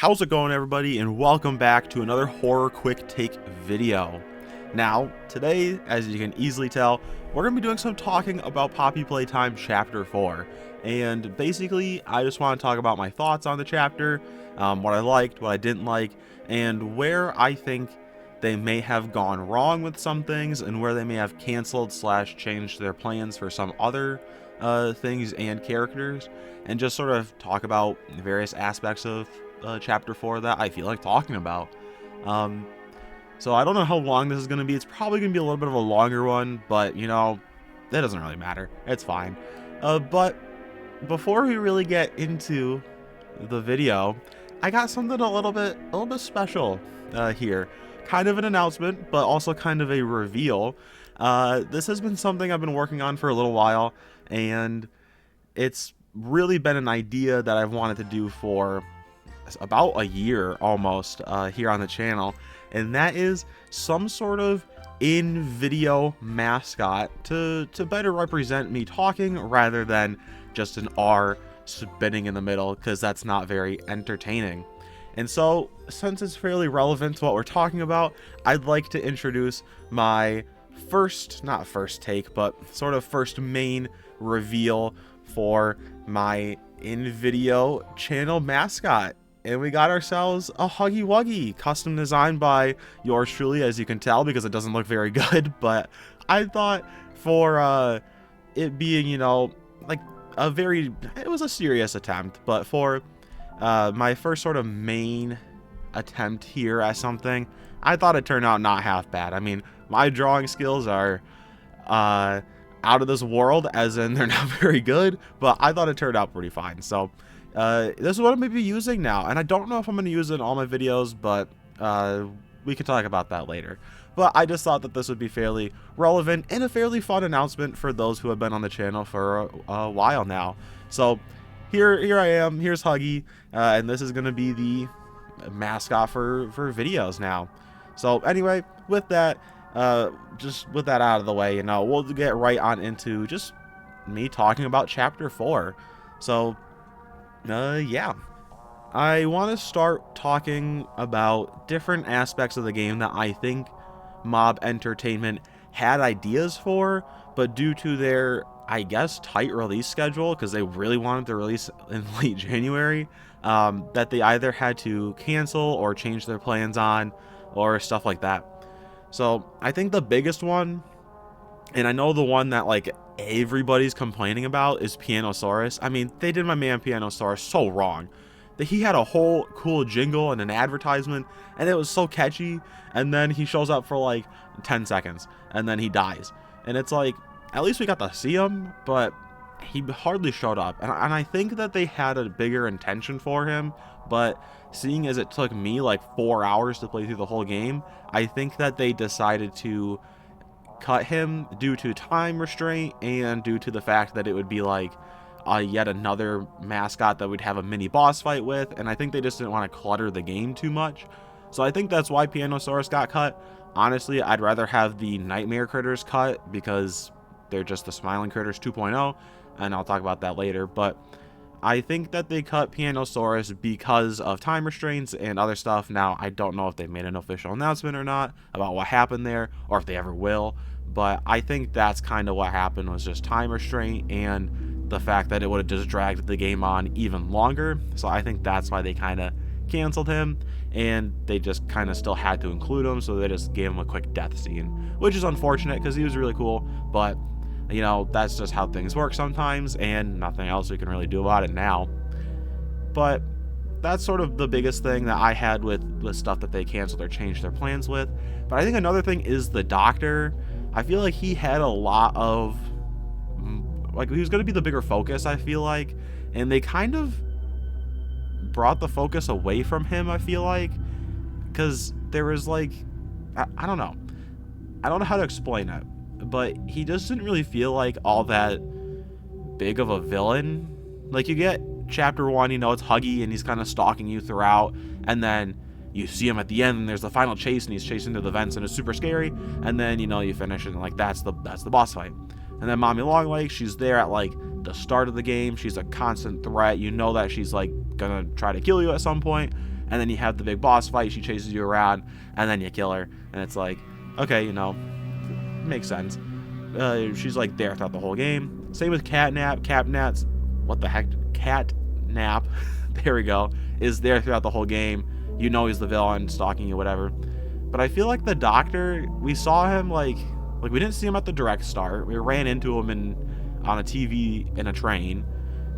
How's it going, everybody, and welcome back to another horror quick take video. Now, today, as you can easily tell, we're going to be doing some talking about Poppy Playtime Chapter 4. And basically, I just want to talk about my thoughts on the chapter, what I liked, what I didn't like, and where I think they may have gone wrong with some things, and where they may have canceled / changed their plans for some other things and characters, and just sort of talk about various aspects of chapter 4 that I feel like talking about. So I don't know how long this is going to be. It's probably going to be a little bit of a longer one, but you know, that doesn't really matter. It's fine. But before we really get into the video, I got something a little bit special here. Kind of an announcement, but also kind of a reveal. This has been something I've been working on for a little while, and it's really been an idea that I've wanted to do for about a year almost here on the channel, and that is some sort of in-video mascot to better represent me talking rather than just an R spinning in the middle, because that's not very entertaining. And so, since it's fairly relevant to what we're talking about, I'd like to introduce my not first take, but sort of first main reveal for my in-video channel mascot. And we got ourselves a Huggy Wuggy, custom designed by yours truly, as you can tell, because it doesn't look very good. But I thought for it being, you know, like it was a serious attempt, but for my first sort of main attempt here at something, I thought it turned out not half bad. I mean, my drawing skills are out of this world, as in they're not very good, but I thought it turned out pretty fine. So this is what I'm going to be using now, and I don't know if I'm going to use it in all my videos, but we can talk about that later. But I just thought that this would be fairly relevant and a fairly fun announcement for those who have been on the channel for a while now. So here I am, here's Huggy, and this is going to be the mascot for videos now. So anyway, with that, just with that out of the way, you know, we'll get right on into just me talking about Chapter 4. So yeah, I want to start talking about different aspects of the game that I think Mob Entertainment had ideas for, but due to their, I guess, tight release schedule, because they really wanted to release in late January, that they either had to cancel or change their plans on, or stuff like that. So I think the biggest one, and I know the one that like everybody's complaining about, is Pianosaurus. I mean, they did my man Pianosaurus so wrong. That he had a whole cool jingle and an advertisement, and it was so catchy, and then he shows up for like 10 seconds, and then he dies. And it's like, at least we got to see him, but he hardly showed up. And I think that they had a bigger intention for him, but seeing as it took me like 4 hours to play through the whole game, I think that they decided to cut him due to time restraint and due to the fact that it would be like yet another mascot that we'd have a mini boss fight with, and I think they just didn't want to clutter the game too much. So I think that's why Pianosaurus got cut. Honestly, I'd rather have the Nightmare Critters cut, because they're just the Smiling Critters 2.0, and I'll talk about that later. But I think that they cut Pianosaurus because of time restraints and other stuff. Now, I don't know if they've made an official announcement or not about what happened there, or if they ever will, but I think that's kind of what happened, was just time restraint and the fact that it would have just dragged the game on even longer. So I think that's why they kind of canceled him, and they just kind of still had to include him, so they just gave him a quick death scene, which is unfortunate because he was really cool, but you know, that's just how things work sometimes, and nothing else we can really do about it now. But that's sort of the biggest thing that I had with stuff that they canceled or changed their plans with. But I think another thing is the Doctor. I feel like he had a lot of, like, he was going to be the bigger focus, I feel like, and they kind of brought the focus away from him, I feel like, because there was like, I don't know how to explain it, but he just didn't really feel like all that big of a villain. Like, you get chapter 1, you know, it's Huggy and he's kind of stalking you throughout, and then you see him at the end and there's the final chase and he's chasing through the vents and it's super scary, and then, you know, you finish and like that's the boss fight. And then Mommy Longlegs, she's there at like the start of the game. She's a constant threat. You know that she's like gonna try to kill you at some point. and then you have the big boss fight, she chases you around, and then you kill her, and it's like, okay, you know, makes sense. She's like there throughout the whole game. Same with Catnap's, what the heck, Catnap, there we go, is there throughout the whole game. You know he's the villain, stalking you, whatever. But I feel like the Doctor, we saw him like we didn't see him at the direct start. We ran into him on a TV in a train,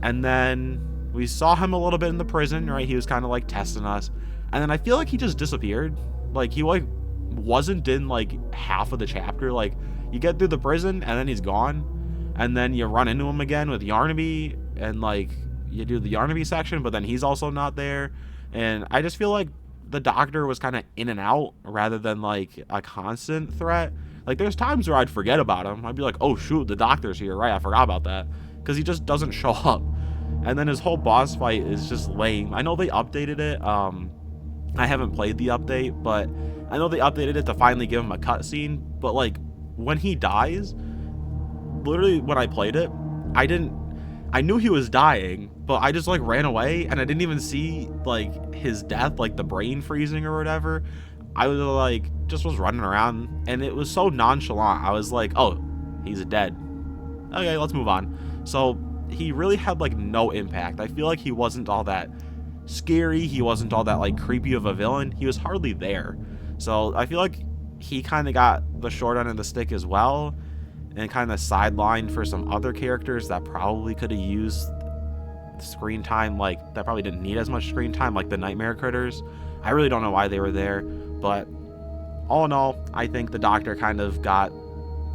and then we saw him a little bit in the prison, right? He was kind of like testing us, and then I feel like he just disappeared. Like he like wasn't in like half of the chapter. Like you get through the prison and then he's gone, and then you run into him again with Yarnaby, and like you do the Yarnaby section, but then he's also not there. And I just feel like the Doctor was kind of in and out rather than like a constant threat. Like there's times where I'd forget about him. I'd be like, oh shoot, the Doctor's here, right? I forgot about that, because he just doesn't show up. And then his whole boss fight is just lame. I know they updated it. I haven't played the update, but I know they updated it to finally give him a cutscene. But like when he dies, literally when I played it, I knew he was dying, but I just like ran away, and I didn't even see like his death, like the brain freezing or whatever. I was like just was running around, and it was so nonchalant. I was like, oh, he's dead. Okay, let's move on. So he really had like no impact. I feel like he wasn't all that scary. He wasn't all that like creepy of a villain. He was hardly there. So I feel like he kind of got the short end of the stick as well, and kind of sidelined for some other characters that probably could have used screen time, like that probably didn't need as much screen time, like the Nightmare Critters. I really don't know why they were there, but all in all, I think the Doctor kind of got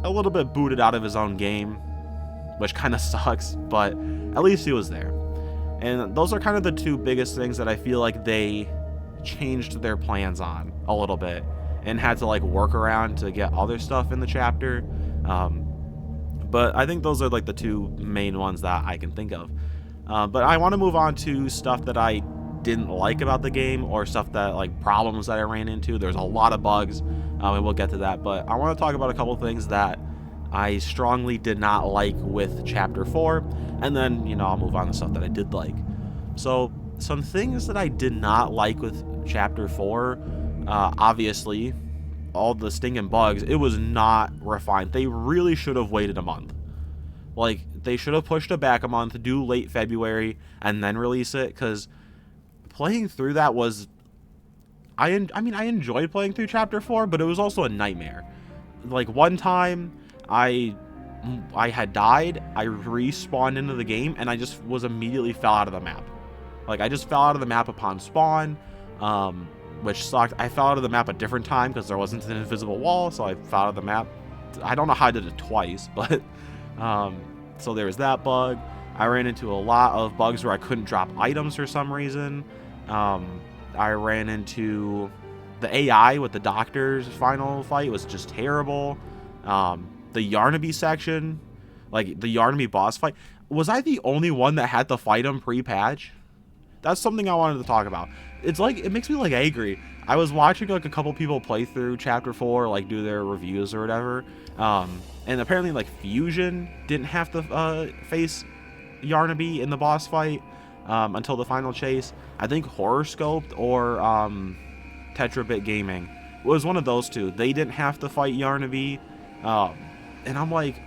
a little bit booted out of his own game, which kind of sucks, but at least he was there. And those are kind of the two biggest things that I feel like they changed their plans on a little bit and had to like work around to get other stuff in the chapter. But I think those are like the two main ones that I can think of. But I want to move on to stuff that I didn't like about the game, or stuff that like problems that I ran into. There's a lot of bugs, and we'll get to that. But I want to talk about a couple things that I strongly did not like with Chapter 4, and then, you know, I'll move on to stuff that I did like. So some things that I did not like with Chapter 4, obviously, all the stinking bugs, it was not refined. They really should have waited a month. Like, they should have pushed it back a month, do late February, and then release it, because playing through that was... I enjoyed playing through Chapter 4, but it was also a nightmare. Like, one time, I had died, I respawned into the game, and I just was immediately fell out of the map. Like, I just fell out of the map upon spawn, which sucked. I fell out of the map a different time because there wasn't an invisible wall, so I fell out of the map. I don't know how I did it twice, but so there was that bug. I ran into a lot of bugs where I couldn't drop items for some reason. I ran into the AI with the Doctor's final fight was just terrible. The Yarnaby section, like the Yarnaby boss fight, was I the only one that had to fight him pre-patch? That's something I wanted to talk about. It's like, it makes me like angry. I was watching like a couple people play through Chapter 4, like do their reviews or whatever, and apparently like Fusion didn't have to face Yarnaby in the boss fight until the final chase. I think Horoscoped or Tetrabit Gaming was one of those two. They didn't have to fight Yarnaby, and I'm like,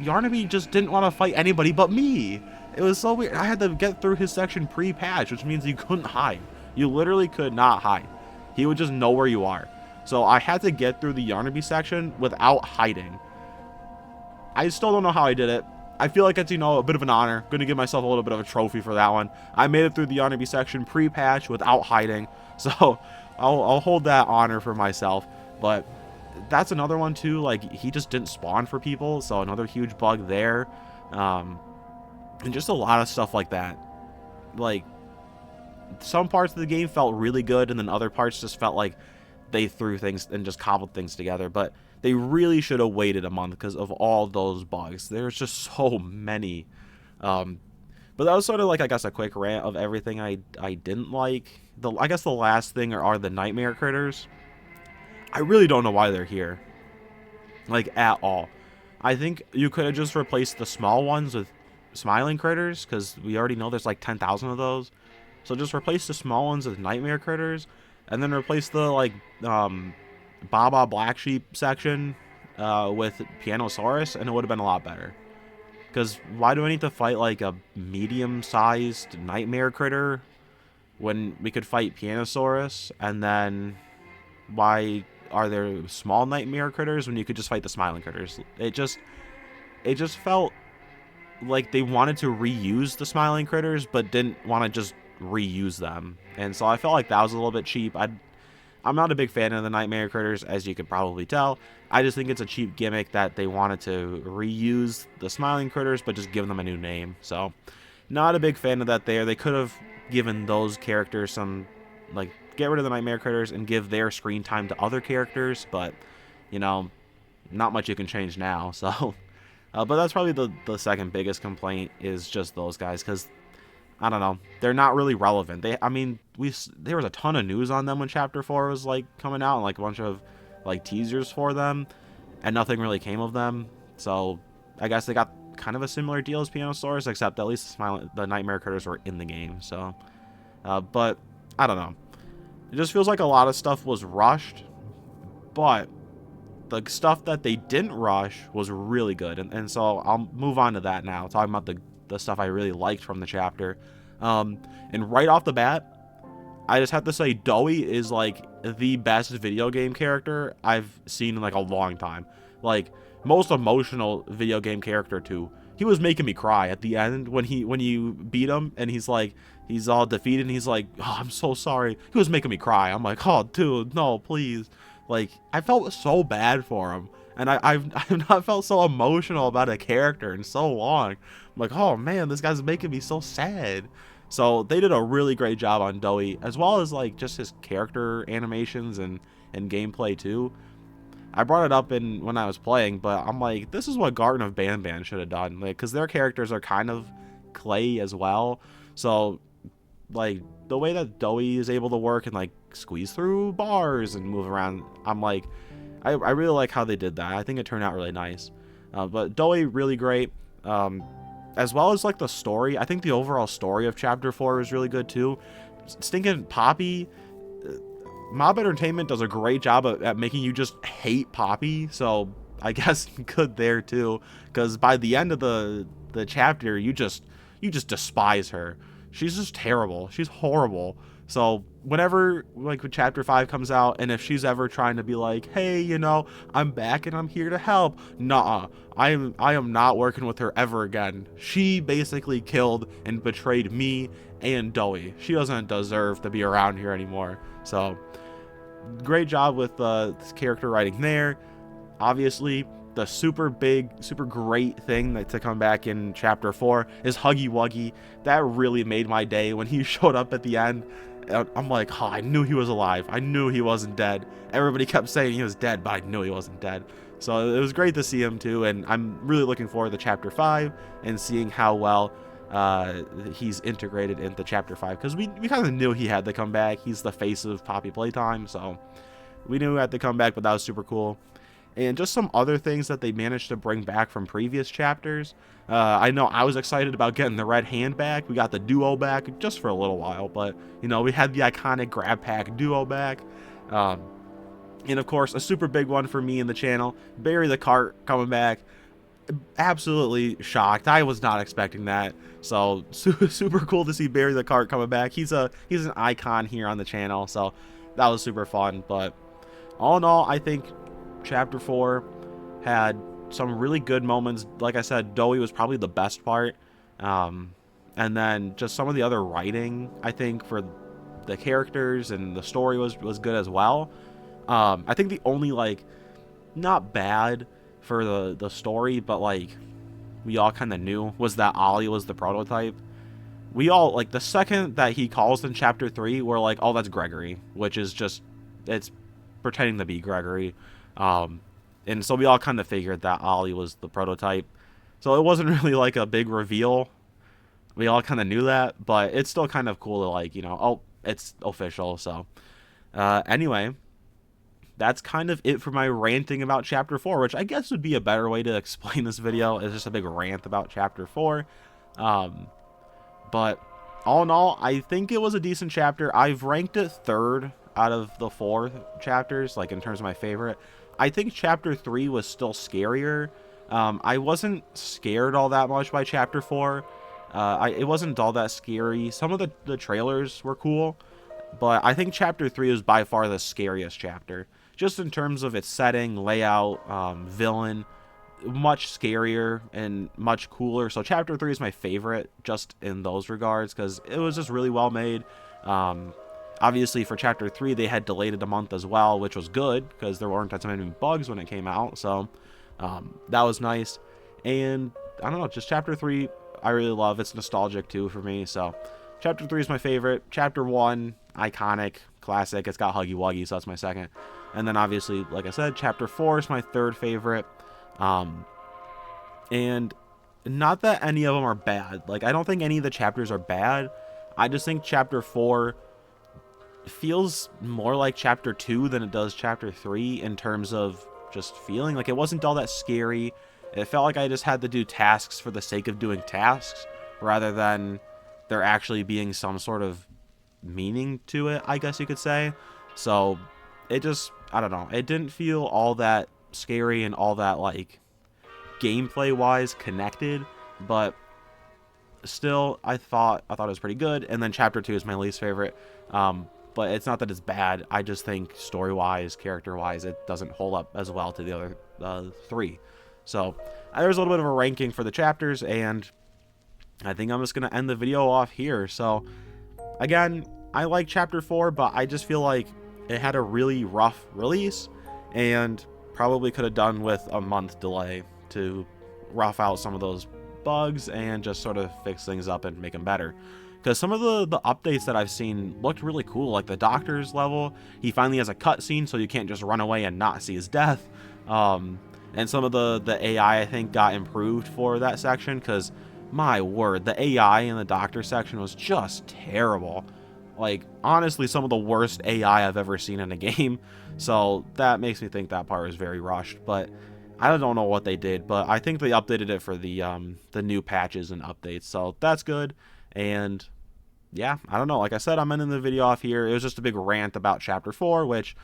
Yarnaby just didn't want to fight anybody but me. It was so weird. I had to get through his section pre-patch, which means you couldn't hide. You literally could not hide. He would just know where you are. So I had to get through the Yarnaby section without hiding. I still don't know how I did it. I feel like it's, you know, a bit of an honor. Gonna give myself a little bit of a trophy for that one. I made it through the Yarnaby section pre-patch without hiding. So I'll hold that honor for myself. But that's another one too. Like, he just didn't spawn for people. So another huge bug there. And just a lot of stuff like that. Like, some parts of the game felt really good, and then other parts just felt like they threw things and just cobbled things together. But they really should have waited a month because of all those bugs. There's just so many. But that was sort of like, I guess, a quick rant of everything I didn't like. I guess the last thing are the Nightmare Critters. I really don't know why they're here. Like, at all. I think you could have just replaced the small ones with Smiling Critters, because we already know there's like 10,000 of those. So just replace the small ones with nightmare critters, and then replace the like Baba Black Sheep section with Pianosaurus, and it would have been a lot better. Because why do I need to fight like a medium-sized nightmare critter when we could fight Pianosaurus? And then why are there small nightmare critters when you could just fight the smiling critters? It just felt like they wanted to reuse the smiling critters, but didn't want to just reuse them. And so I felt like that was a little bit cheap. I'm not a big fan of the nightmare critters, as you could probably tell. I just think it's a cheap gimmick that they wanted to reuse the smiling critters, but just give them a new name. So, not a big fan of that there. They could have given those characters some, like, get rid of the nightmare critters and give their screen time to other characters, but, you know, not much you can change now, so. But that's probably the second biggest complaint is just those guys, because I don't know, they're not really relevant. There was a ton of news on them when Chapter 4 was like coming out, and like a bunch of like teasers for them, and nothing really came of them. So I guess they got kind of a similar deal as Pianosaurus, except at least the nightmare critters were in the game. So, but I don't know. It just feels like a lot of stuff was rushed, but the stuff that they didn't rush was really good, and so I'll move on to that now, talking about the stuff I really liked from the chapter. And right off the bat, I just have to say Dowie is like the best video game character I've seen in like a long time. Like, most emotional video game character too. He was making me cry at the end when you beat him and he's like, he's all defeated and he's like, oh, I'm so sorry. He was making me cry. I'm like, oh dude, no, please. Like, I felt so bad for him, and I've not felt so emotional about a character in so long. I'm like, oh man, this guy's making me so sad. So they did a really great job on Dowie, as well as like just his character animations and gameplay too. I brought it up when I was playing, but I'm like, this is what Garden of Banban should have done, like, because their characters are kind of clay as well. So like the way that Dowie is able to work and like squeeze through bars and move around, I'm like, I really like how they did that. I think it turned out really nice. But Dowie, really great. As well as like the story, I think the overall story of Chapter 4 was really good too. Stinking Poppy, Mob Entertainment does a great job at making you just hate Poppy, so I guess good there too, because by the end of the chapter, you just despise her. She's just terrible. She's horrible. So whenever like when Chapter 5 comes out, and if she's ever trying to be like, hey, you know, I'm back and I'm here to help, nuh-uh, I am not working with her ever again. She basically killed and betrayed me and Dowie. She doesn't deserve to be around here anymore. So great job with this character writing there. Obviously, the super great thing to come back in Chapter 4 is Huggy Wuggy. That really made my day when he showed up at the end. I'm like, oh, I knew he was alive. I knew he wasn't dead. Everybody kept saying he was dead, but I knew he wasn't dead. So it was great to see him too, and I'm really looking forward to Chapter 5 and seeing how well he's integrated into Chapter 5, because we kind of knew he had to come back. He's the face of Poppy Playtime, so we knew he had to come back, but that was super cool. And just some other things that they managed to bring back from previous chapters. I know I was excited about getting the red hand back. We got the duo back just for a little while, but, you know, we had the iconic grab pack duo back. And, of course, a super big one for me in the channel, Barry the Cart coming back. Absolutely shocked. I was not expecting that. So, super cool to see Barry the Cart coming back. He's an icon here on the channel, so that was super fun. But all in all, I think Chapter 4 had some really good moments. Like I said, Dowie was probably the best part. And then just some of the other writing, I think, for the characters and the story was good as well. I think the only, like, not bad for the story, but, like, we all kind of knew, was that Ollie was the prototype. We all, like, the second that he calls in Chapter 3, we're like, oh, that's Gregory, which is just, it's pretending to be Gregory. And so we all kind of figured that Ollie was the prototype. So it wasn't really like a big reveal. We all kind of knew that, but it's still kind of cool to, like, you know, oh, it's official. So anyway, that's kind of it for my ranting about Chapter 4, which I guess would be a better way to explain this video. It's just a big rant about Chapter 4. But all in all, I think it was a decent chapter. I've ranked it 3rd out of the 4 chapters, like in terms of my favorite. I think chapter 3 was still scarier. I wasn't scared all that much by chapter 4. It wasn't all that scary. Some of the trailers were cool, but I think chapter 3 was by far the scariest chapter. Just in terms of its setting, layout, villain, much scarier and much cooler. So chapter 3 is my favorite just in those regards because it was just really well made. Obviously for chapter 3 they had delayed it a month as well, which was good because there weren't as many bugs when it came out. So that was nice. And I don't know, just chapter 3 I really love. It's nostalgic too for me. So chapter 3 is my favorite. Chapter 1, iconic, classic. It's got Huggy Wuggy, so that's my second. And then obviously, like I said, chapter 4 is my 3rd favorite. And not that any of them are bad. Like, I don't think any of the chapters are bad. I just think chapter 4 feels more like chapter 2 than it does chapter 3 in terms of just feeling. Like, it wasn't all that scary. It felt like I just had to do tasks for the sake of doing tasks rather than there actually being some sort of meaning to it, I guess you could say. So it just, I don't know, it didn't feel all that scary and all that, like, gameplay wise connected, but still I thought it was pretty good. And then chapter 2 is my least favorite, but it's not that it's bad. I just think story wise, character wise, it doesn't hold up as well to the other 3. So there's a little bit of a ranking for the chapters, and I think I'm just gonna end the video off here. So again, I like chapter 4, but I just feel like it had a really rough release and probably could have done with a month delay to rough out some of those bugs and just sort of fix things up and make them better. Because some of the updates that I've seen looked really cool, like the doctor's level. He finally has a cutscene, so you can't just run away and not see his death. And some of the AI, I think, got improved for that section, because my word, the AI in the doctor section was just terrible. Like, honestly, some of the worst AI I've ever seen in a game. So that makes me think that part was very rushed. But I don't know what they did, but I think they updated it for the new patches and updates. So that's good. And yeah, I don't know. Like I said, I'm ending the video off here. It was just a big rant about chapter 4, which,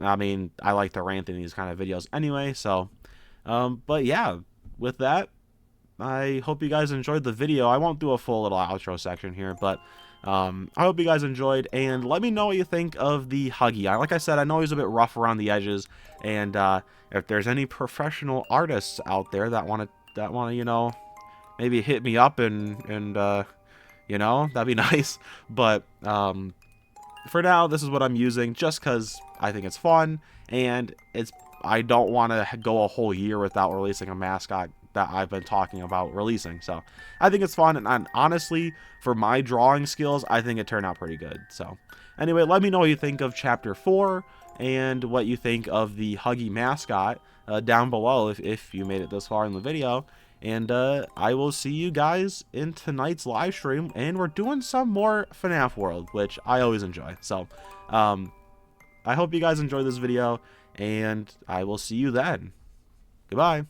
I mean, I like to rant in these kind of videos anyway. So, but yeah, with that, I hope you guys enjoyed the video. I won't do a full little outro section here, but I hope you guys enjoyed, and let me know what you think of the Huggy. Like I said, I know he's a bit rough around the edges, and if there's any professional artists out there that want to, you know, maybe hit me up and you know, that'd be nice. But for now, this is what I'm using just because I think it's fun, and I don't want to go a whole year without releasing a mascot that I've been talking about releasing. So I think it's fun, and honestly, for my drawing skills, I think it turned out pretty good. So anyway, let me know what you think of chapter 4 and what you think of the Huggy mascot down below if you made it this far in the video. And I will see you guys in tonight's live stream, and we're doing some more FNAF World, which I always enjoy. So I hope you guys enjoyed this video, and I will see you then. Goodbye.